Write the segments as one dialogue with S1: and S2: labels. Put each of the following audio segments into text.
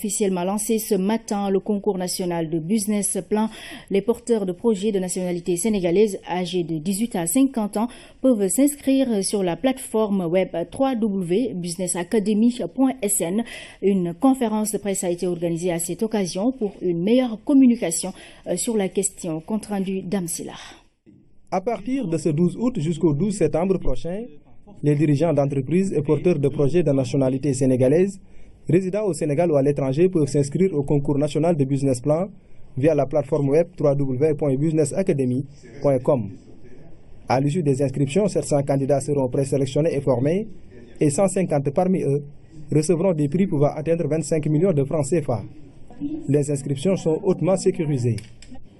S1: officiellement lancé ce matin le concours national de business plan. Les porteurs de projets de nationalité sénégalaise âgés de 18 à 50 ans peuvent s'inscrire sur la plateforme web www.businessacademy.sn. Une conférence de presse a été organisée à cette occasion pour une meilleure communication sur la question. Compte rendu d'Amsila.
S2: À partir de ce 12 août jusqu'au 12 septembre prochain, les dirigeants d'entreprises et porteurs de projets de nationalité sénégalaise résidant au Sénégal ou à l'étranger peuvent s'inscrire au concours national de business plan via la plateforme web www.businessacademy.com. À l'issue des inscriptions, 700 candidats seront présélectionnés et formés et 150 parmi eux recevront des prix pouvant atteindre 25 millions de francs CFA. Les inscriptions sont hautement sécurisées.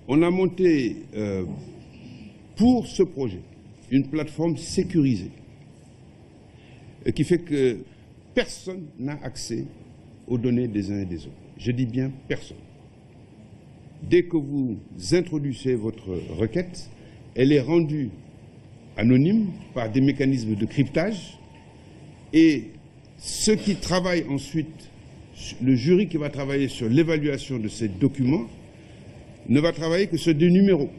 S3: On a monté pour ce projet une plateforme sécurisée qui fait que personne n'a accès aux données des uns et des autres. Je dis bien personne. Dès que vous introduisez votre requête, elle est rendue anonyme par des mécanismes de cryptage et ceux qui travaillent ensuite, le jury qui va travailler sur l'évaluation de ces documents ne va travailler que sur des numéros.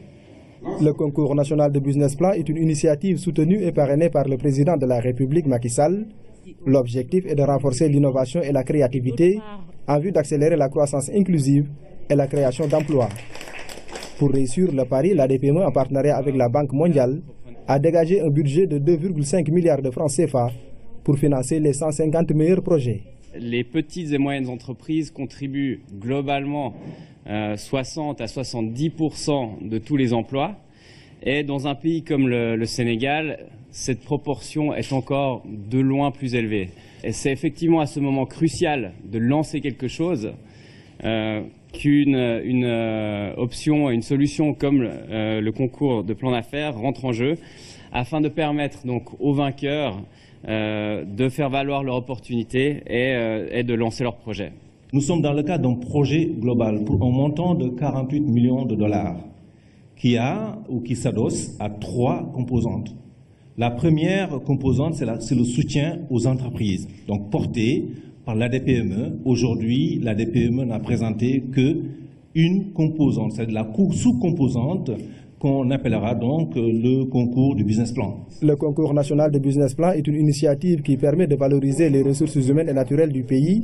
S2: Le concours national de business plan est une initiative soutenue et parrainée par le président de la République, Macky Sall. L'objectif est de renforcer l'innovation et la créativité en vue d'accélérer la croissance inclusive et la création d'emplois. Pour réussir le pari, la DPME, en partenariat avec la Banque mondiale, a dégagé un budget de 2,5 milliards de francs CFA pour financer les 150 meilleurs projets.
S4: Les petites et moyennes entreprises contribuent globalement 60 à 70% de tous les emplois. Et dans un pays comme le Sénégal, cette proportion est encore de loin plus élevée. Et c'est effectivement à ce moment crucial de lancer quelque chose qu'une option, une solution comme le concours de plan d'affaires rentre en jeu afin de permettre donc aux vainqueurs de faire valoir leur opportunité et de lancer leur projet.
S5: Nous sommes dans le cadre d'un projet global pour un montant de 48 millions de dollars qui s'adosse à 3 composantes. La première composante, c'est le soutien aux entreprises, donc porté par l'ADPME. Aujourd'hui, l'ADPME n'a présenté qu'une composante, c'est la sous-composante qu'on appellera donc le concours du business plan.
S2: Le concours national de business plan est une initiative qui permet de valoriser les ressources humaines et naturelles du pays.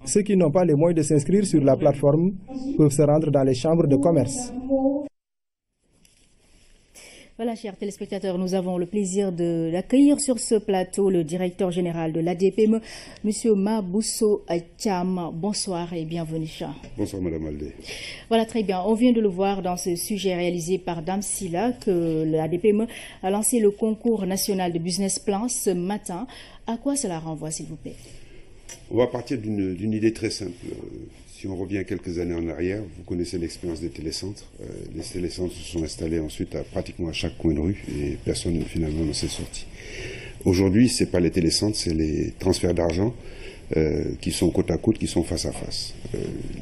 S2: Ceux qui n'ont pas les moyens de s'inscrire sur la plateforme peuvent se rendre dans les chambres de commerce.
S1: Voilà, chers téléspectateurs, nous avons le plaisir d'accueillir sur ce plateau le directeur général de l'ADPME, M. Mabousso Thiam. Bonsoir et bienvenue.
S3: Bonsoir, Madame Aldé.
S1: Voilà, très bien. On vient de le voir dans ce sujet réalisé par Dame Silla que l'ADPME a lancé le concours national de business plan ce matin. À quoi cela renvoie, s'il vous plaît?
S3: On va partir d'une idée très simple. Si on revient quelques années en arrière, vous connaissez l'expérience des télécentres. Les télécentres se sont installés ensuite pratiquement à chaque coin de rue et personne finalement ne s'est sorti. Aujourd'hui, ce n'est pas les télécentres, c'est les transferts d'argent qui sont côte à côte, qui sont face à face.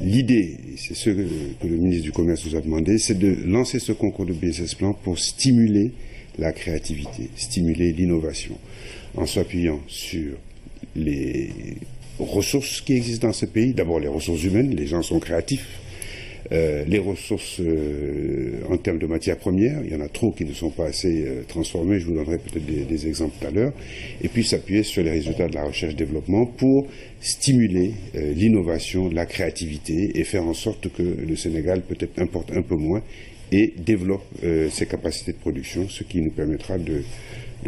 S3: L'idée, c'est ce que le ministre du Commerce nous a demandé, c'est de lancer ce concours de business plan pour stimuler la créativité, stimuler l'innovation, en s'appuyant sur les ressources qui existent dans ce pays. D'abord les ressources humaines, les gens sont créatifs. Les ressources en termes de matières premières, il y en a trop qui ne sont pas assez transformées, je vous donnerai peut-être des exemples tout à l'heure. Et puis s'appuyer sur les résultats de la recherche-développement pour stimuler l'innovation, la créativité et faire en sorte que le Sénégal peut-être importe un peu moins et développe ses capacités de production, ce qui nous permettra de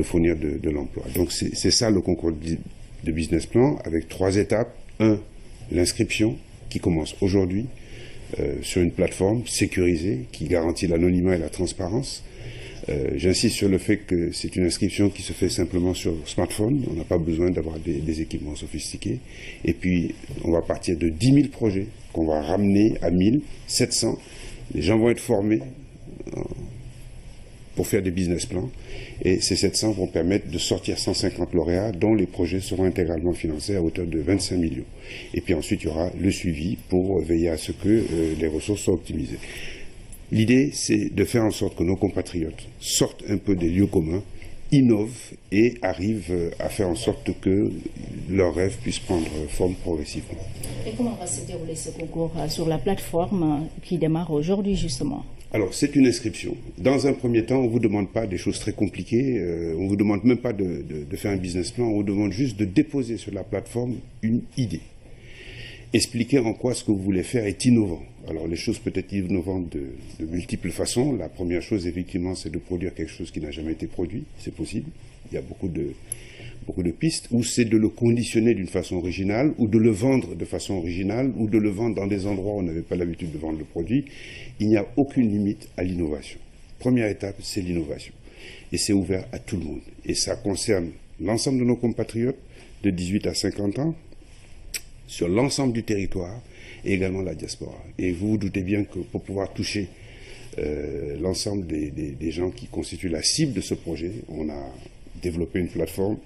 S3: fournir de l'emploi. Donc c'est ça le concours de business plan avec 3 étapes. 1, l'inscription qui commence aujourd'hui sur une plateforme sécurisée qui garantit l'anonymat et la transparence. J'insiste sur le fait que c'est une inscription qui se fait simplement sur smartphone. On n'a pas besoin d'avoir des équipements sophistiqués. Et puis on va partir de 10 000 projets qu'on va ramener à 1700. Les gens vont être formés pour faire des business plans. Et ces 700 vont permettre de sortir 150 lauréats dont les projets seront intégralement financés à hauteur de 25 millions. Et puis ensuite, il y aura le suivi pour veiller à ce que les ressources soient optimisées. L'idée, c'est de faire en sorte que nos compatriotes sortent un peu des lieux communs innovent et arrivent à faire en sorte que leurs rêves puissent prendre forme progressivement.
S1: Et comment va se dérouler ce concours sur la plateforme qui démarre aujourd'hui justement?
S3: Alors, c'est une inscription. Dans un premier temps, on ne vous demande pas des choses très compliquées, on ne vous demande même pas de faire un business plan, on vous demande juste de déposer sur la plateforme une idée. Expliquer en quoi ce que vous voulez faire est innovant. Alors, les choses peuvent être innovantes de multiples façons. La première chose, effectivement, c'est de produire quelque chose qui n'a jamais été produit. C'est possible. Il y a beaucoup de pistes. Ou c'est de le conditionner d'une façon originale, ou de le vendre de façon originale, ou de le vendre dans des endroits où on n'avait pas l'habitude de vendre le produit. Il n'y a aucune limite à l'innovation. Première étape, c'est l'innovation. Et c'est ouvert à tout le monde. Et ça concerne l'ensemble de nos compatriotes de 18 à 50 ans, sur l'ensemble du territoire, et également la diaspora. Et vous vous doutez bien que pour pouvoir toucher l'ensemble des gens qui constituent la cible de ce projet, on a développé une plateforme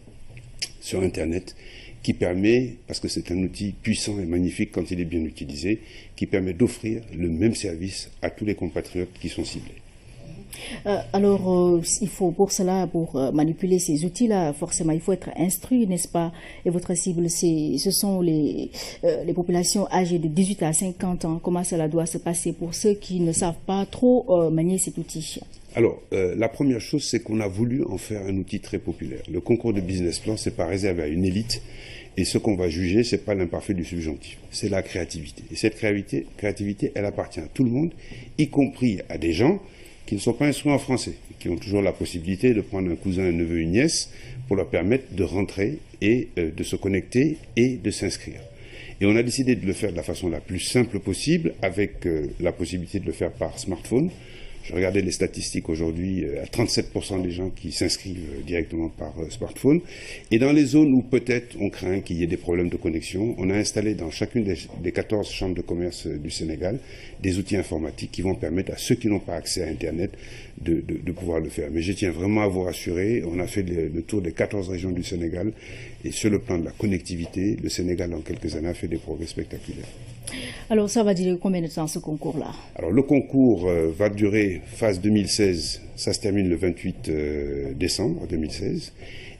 S3: sur Internet qui permet, parce que c'est un outil puissant et magnifique quand il est bien utilisé, qui permet d'offrir le même service à tous les compatriotes qui sont ciblés.
S1: Il faut pour cela, pour manipuler ces outils-là, forcément, il faut être instruit, n'est-ce pas? Et votre cible, ce sont les populations âgées de 18 à 50 ans. Comment cela doit se passer pour ceux qui ne savent pas trop manier cet outil?
S3: Alors, la première chose, c'est qu'on a voulu en faire un outil très populaire. Le concours de business plan, c'est pas réservé à une élite. Et ce qu'on va juger, c'est pas l'imparfait du subjonctif, c'est la créativité. Et cette créativité, elle appartient à tout le monde, y compris à des gens qui ne sont pas instruits en français, qui ont toujours la possibilité de prendre un cousin, un neveu, une nièce, pour leur permettre de rentrer et de se connecter et de s'inscrire. Et on a décidé de le faire de la façon la plus simple possible, avec la possibilité de le faire par smartphone. Je regardais les statistiques aujourd'hui, à 37% des gens qui s'inscrivent directement par smartphone. Et dans les zones où peut-être on craint qu'il y ait des problèmes de connexion, on a installé dans chacune des 14 chambres de commerce du Sénégal des outils informatiques qui vont permettre à ceux qui n'ont pas accès à Internet de pouvoir le faire. Mais je tiens vraiment à vous rassurer, on a fait le tour des 14 régions du Sénégal et sur le plan de la connectivité, le Sénégal en quelques années a fait des progrès spectaculaires.
S1: Alors ça va durer combien de temps ce concours-là?
S3: Alors le concours va durer phase 2016, ça se termine le 28 décembre 2016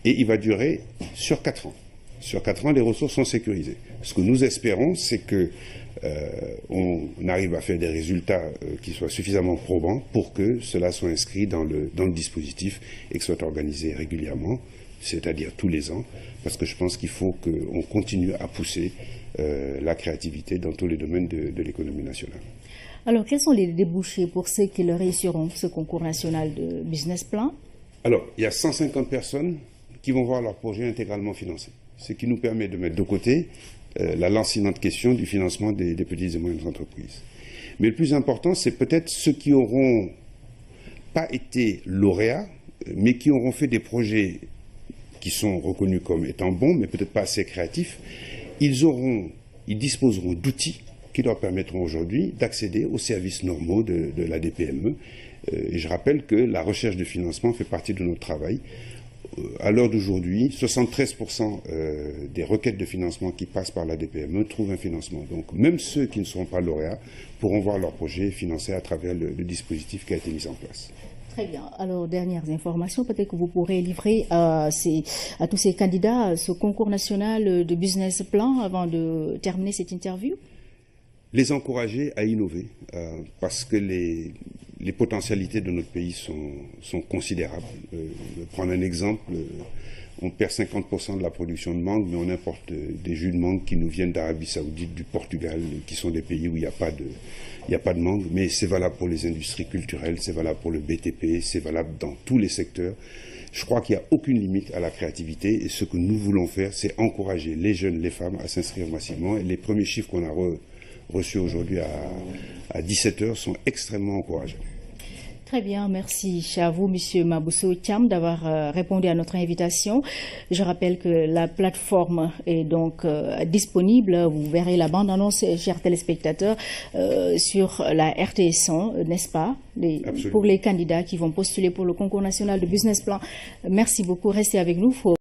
S3: et il va durer sur 4 ans. Sur 4 ans, les ressources sont sécurisées. Ce que nous espérons, c'est que on arrive à faire des résultats qui soient suffisamment probants pour que cela soit inscrit dans le dispositif et que soit organisé régulièrement, c'est-à-dire tous les ans, parce que je pense qu'il faut qu'on continue à pousser la créativité dans tous les domaines de l'économie nationale.
S1: Alors, quels sont les débouchés pour ceux qui le réussiront, ce concours national de business plan?
S3: Alors, il y a 150 personnes qui vont voir leur projet intégralement financé, ce qui nous permet de mettre de côté la lancinante question du financement des petites et moyennes entreprises. Mais le plus important, c'est peut-être ceux qui n'auront pas été lauréats, mais qui auront fait des projets qui sont reconnus comme étant bons, mais peut-être pas assez créatifs. Ils disposeront d'outils qui leur permettront aujourd'hui d'accéder aux services normaux de la DPME. Et je rappelle que la recherche de financement fait partie de notre travail. À l'heure d'aujourd'hui, 73% des requêtes de financement qui passent par la DPME trouvent un financement. Donc même ceux qui ne seront pas lauréats pourront voir leur projet financé à travers le dispositif qui a été mis en place.
S1: Très bien. Alors, dernières informations, peut-être que vous pourrez livrer à tous ces candidats ce concours national de business plan avant de terminer cette interview?
S3: Les encourager à innover parce que les potentialités de notre pays sont considérables. Prendre un exemple, on perd 50% de la production de mangue, mais on importe des jus de mangue qui nous viennent d'Arabie Saoudite, du Portugal, qui sont des pays où il n'y a pas de mangue, mais c'est valable pour les industries culturelles, c'est valable pour le BTP, c'est valable dans tous les secteurs. Je crois qu'il n'y a aucune limite à la créativité et ce que nous voulons faire, c'est encourager les jeunes, les femmes à s'inscrire massivement. Et les premiers chiffres qu'on a reçus aujourd'hui à 17h sont extrêmement encourageants.
S1: Très bien, merci à vous, Monsieur Mabousso Thiam, d'avoir répondu à notre invitation. Je rappelle que la plateforme est donc disponible. Vous verrez la bande-annonce, chers téléspectateurs, sur la RTS100, n'est-ce pas, pour les candidats qui vont postuler pour le concours national de business plan. Merci beaucoup, restez avec nous.